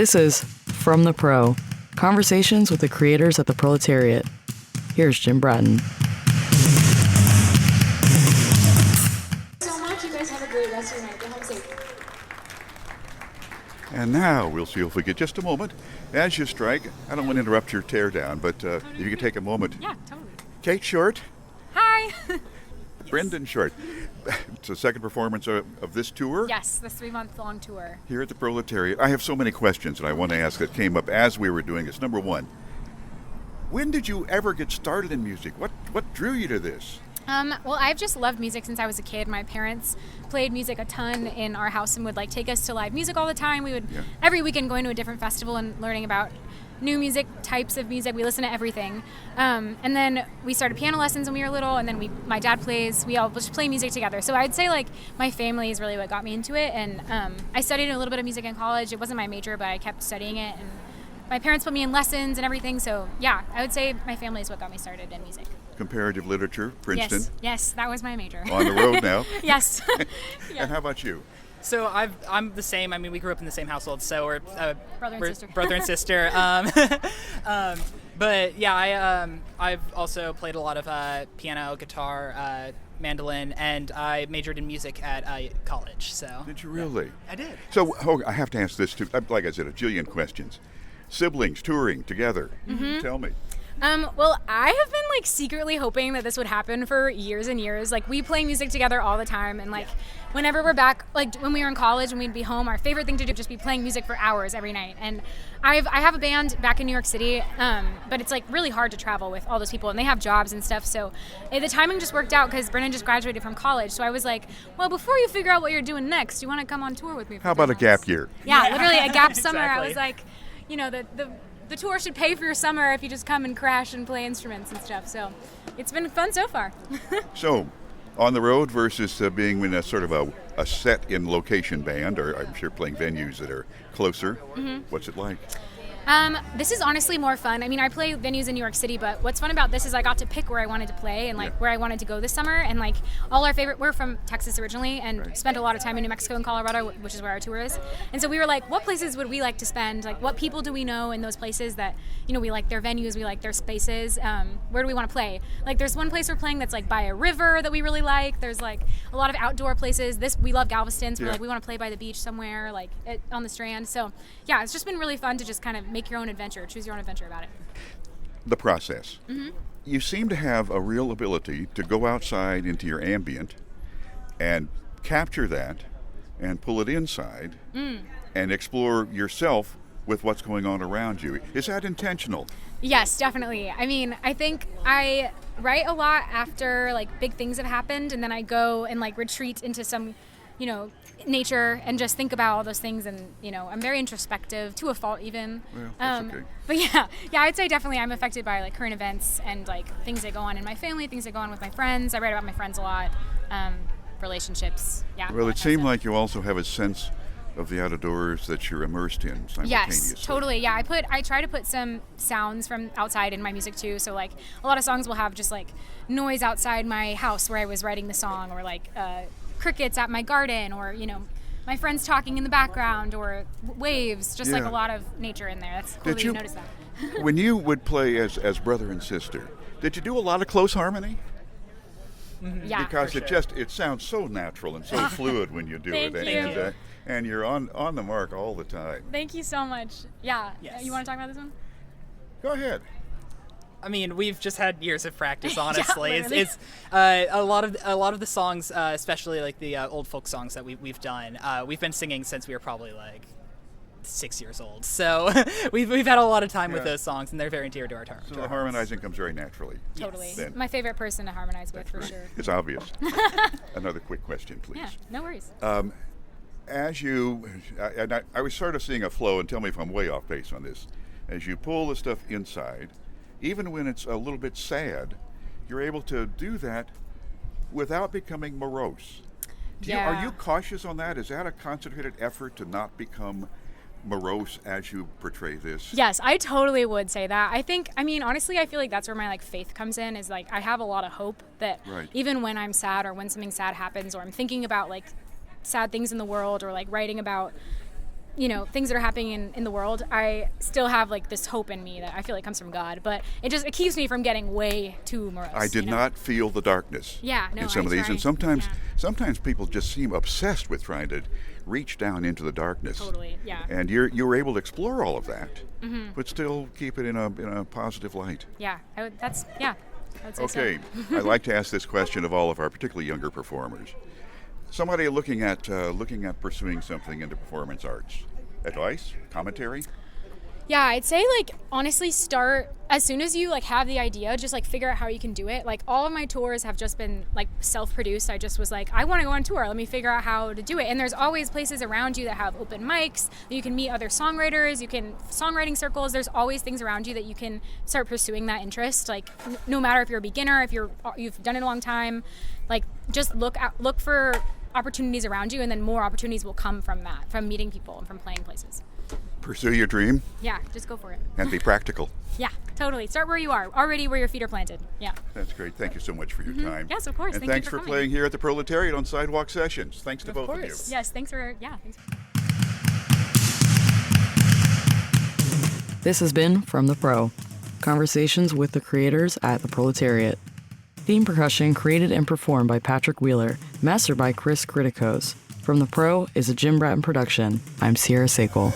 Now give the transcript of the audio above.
This is From the Pro, conversations with the creators at the proletariat. Here's Jim Bratton. So much. You guys have a great rest of your night. Go home safe. And now we'll see if we get just a moment. As you strike, I don't want to interrupt your teardown, but if you could take a moment. Yeah, totally. Kate Short, Hi. Brendan Short. It's the second performance of this tour. Yes, this 3-month-long tour. Here at the Proletariat. I have so many questions that I want to ask that came up as we were doing this. Number one, when did you ever get started in music? What drew you to this? Well, I've just loved music since I was a kid. My parents played music a ton in our house and would take us to live music all the time. We would every weekend going to a different festival and learning about new music, types of music. We listen to everything. And then we started piano lessons when we were little, and then my dad plays. We all just play music together. So I'd say my family is really what got me into it. And I studied a little bit of music in college. It wasn't my major, but I kept studying it. And my parents put me in lessons and everything. So yeah, I would say my family is what got me started in music. Comparative literature, Princeton. Yes, that was my major. On the road now. Yes. And how about you? So I'm the same. I mean, we grew up in the same household, so we're brother and sister. But yeah, I've also played a lot of piano, guitar, mandolin, and I majored in music at college. So Did you really? Yeah, I did. So I have to ask this too. Like I said, a jillion questions. Siblings touring together. Mm-hmm. Tell me. Well, I have been secretly hoping that this would happen for years and years. We play music together all the time, and whenever we're back, when we were in college and we'd be home, our favorite thing to do would just be playing music for hours every night. And I have a band back in New York City, but it's really hard to travel with all those people, and they have jobs and stuff. So the timing just worked out because Brennan just graduated from college. So I was like, well, before you figure out what you're doing next, you want to come on tour with me? How about a gap year? Yeah, literally a gap summer. I Exactly. was like, the tour should pay for your summer if you just come and crash and play instruments and stuff. So it's been fun so far. So, on the road versus being in a sort of a set in location band, or I'm sure playing venues that are closer. Mm-hmm. What's it like? This is honestly more fun. I mean, I play venues in New York City, but what's fun about this is I got to pick where I wanted to play and where I wanted to go this summer. And all our we're from Texas originally and spent a lot of time in New Mexico and Colorado, which is where our tour is. And so we were like, what places would we like to spend? What people do we know in those places that, we like their venues, we like their spaces. Where do we want to play? There's one place we're playing that's by a river that we really like. There's a lot of outdoor places. We love Galveston, so we want to play by the beach somewhere, on the Strand. So yeah, it's just been really fun to just kind of make your own adventure, choose your own adventure about it. The process. Mm-hmm. You seem to have a real ability to go outside into your ambient and capture that and pull it inside and explore yourself with what's going on around you. Is that intentional? Yes, definitely. I mean, I think I write a lot after big things have happened, and then I go and retreat into some nature and just think about all those things, and I'm very introspective to a fault even. Well, that's okay. But yeah, I'd say definitely I'm affected by current events and things that go on in my family, things that go on with my friends. I write about my friends a lot, relationships. Yeah. Well, it seemed like you also have a sense of the outdoors that you're immersed in simultaneously. Yes, totally. Yeah, I try to put some sounds from outside in my music too. So a lot of songs will have just noise outside my house where I was writing the song, or crickets at my garden, or my friends talking in the background, or waves, just a lot of nature in there. That's cool that you noticed that. When you would play as brother and sister, did you do a lot of close harmony? Mm-hmm. Yeah, because for sure. it sounds so natural and so fluid when you do Thank it. you. And you're on the mark all the time. Thank you so much. Yeah. Yes. You want to talk about this one? Go ahead. I mean, we've just had years of practice, honestly. Yeah, it's a lot of the songs, especially the old folk songs that we've done. We've been singing since we were probably 6 years old. So we've had a lot of time with those songs, and they're very dear to our hearts. So the harmonizing comes very naturally. Totally. Then. My favorite person to harmonize with, for sure. It's obvious. Another quick question, please. Yeah, no worries. As you, I was sort of seeing a flow, and tell me if I'm way off base on this. As you pull the stuff inside, even when it's a little bit sad, you're able to do that without becoming morose. Are you cautious on that? Is that a concentrated effort to not become morose as you portray this? Yes, I totally would say that. Honestly, I feel like that's where my faith comes in, is I have a lot of hope that even when I'm sad, or when something sad happens, or I'm thinking about sad things in the world, or writing about things that are happening in the world, I still have like this hope in me that I feel like comes from God, but it keeps me from getting way too morose. I did not feel the darkness in some of these, and sometimes people just seem obsessed with trying to reach down into the darkness. Totally, yeah. And you were able to explore all of that, but still keep it in a positive light. Yeah, I would say Okay, so. I'd like to ask this question of all of our particularly younger performers. Somebody looking at pursuing something into performance arts. Advice? Commentary? Yeah, I'd say like honestly start as soon as you like have the idea, just like figure out how you can do it. Like all of my tours have just been like self-produced. I just was like, I want to go on tour. Let me figure out how to do it. And there's always places around you that have open mics. You can meet other songwriters. You can songwriting circles. There's always things around you that you can start pursuing that interest. Like no matter if you're a beginner, if you've done it a long time, like just look for opportunities around you, and then more opportunities will come from that, from meeting people and from playing places. Pursue your dream. Yeah, just go for it. And be practical. Yeah, totally. Start where you are, already where your feet are planted. Yeah. That's great. Thank you so much for your time. Yes, of course. And Thank you thanks for for coming. playing here at the Proletariat on Sidewalk Sessions. Thanks to both of you. Yes, thanks for. This has been From the Pro, conversations with the creators at the Proletariat. Theme percussion created and performed by Patrick Wheeler, mastered by Chris Criticos. From the Pro is a Jim Bratton production. I'm Sierra Sakel.